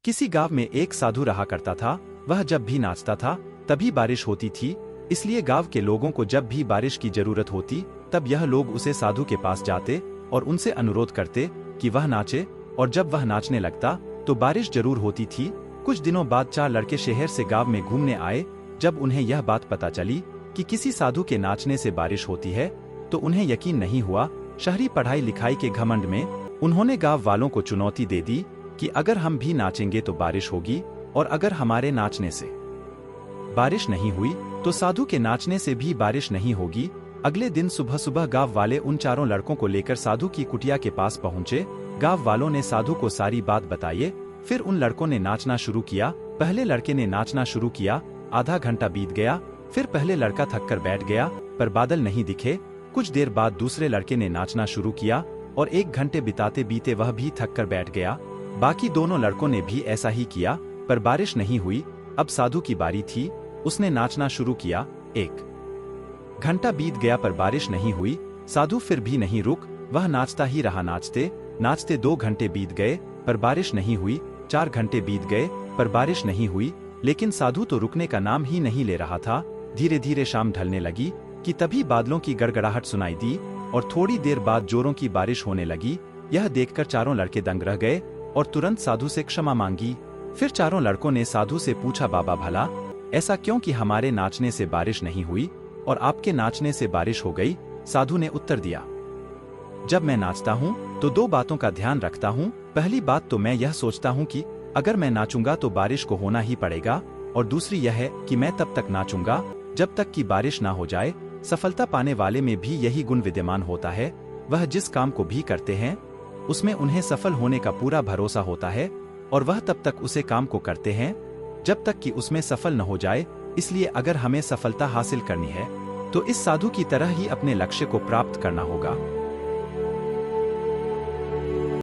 किसी गांव में एक साधु रहा करता था। वह जब भी नाचता था तभी बारिश होती थी, इसलिए गांव के लोगों को जब भी बारिश की जरूरत होती तब यह लोग उसे साधु के पास जाते और उनसे अनुरोध करते कि वह नाचे, और जब वह नाचने लगता तो बारिश जरूर होती थी। कुछ दिनों बाद 4 लड़के शहर से गांव में घूमने आए। जब उन्हें यह बात पता चली कि किसी साधु के नाचने से बारिश होती है तो उन्हें यकीन नहीं हुआ। शहरी पढ़ाई लिखाई के घमंड में उन्होंने गांव वालों को चुनौती दे दी कि अगर हम भी नाचेंगे तो बारिश होगी, और अगर हमारे नाचने से बारिश नहीं हुई तो साधु के नाचने से भी बारिश नहीं होगी। अगले दिन सुबह सुबह गांव वाले उन 4 लड़कों को लेकर साधु की कुटिया के पास पहुंचे। गांव वालों ने साधु को सारी बात बताई। फिर उन लड़कों ने नाचना शुरू किया। पहले लड़के ने नाचना शुरू किया। आधा घंटा बीत गया। फिर पहले लड़का थककर बैठ गया, पर बादल नहीं दिखे। कुछ देर बाद दूसरे लड़के ने नाचना शुरू किया और 1 घंटे बिताते बीते वह भी थककर बैठ गया। बाकी दोनों लड़कों ने भी ऐसा ही किया, पर बारिश नहीं हुई। अब साधु की बारी थी। उसने नाचना शुरू किया। 1 घंटा बीत गया पर बारिश नहीं हुई। साधु फिर भी नहीं रुक, वह नाचता ही रहा। नाचते नाचते 2 घंटे बीत गए पर बारिश नहीं हुई। 4 घंटे बीत गए पर बारिश नहीं हुई, लेकिन साधु तो रुकने का नाम ही नहीं ले रहा था। धीरे धीरे शाम ढलने लगी कि तभी बादलों की गड़गड़ाहट सुनाई दी और थोड़ी देर बाद जोरों की बारिश होने लगी। यह देखकर 4 लड़के दंग रह गए और तुरंत साधु से क्षमा मांगी। फिर 4 लड़कों ने साधु से पूछा, बाबा भला ऐसा क्यों कि हमारे नाचने से बारिश नहीं हुई और आपके नाचने से बारिश हो गई? साधु ने उत्तर दिया, जब मैं नाचता हूँ तो 2 बातों का ध्यान रखता हूँ। पहली बात तो मैं यह सोचता हूँ कि अगर मैं नाचूंगा तो बारिश को होना ही पड़ेगा, और दूसरी यह है कि मैं तब तक नाचूंगा जब तक कि बारिश ना हो जाए। सफलता पाने वाले में भी यही गुण विद्यमान होता है। वह जिस काम को भी करते हैं उसमें उन्हें सफल होने का पूरा भरोसा होता है, और वह तब तक उसे काम को करते हैं जब तक कि उसमें सफल न हो जाए। इसलिए अगर हमें सफलता हासिल करनी है तो इस साधु की तरह ही अपने लक्ष्य को प्राप्त करना होगा।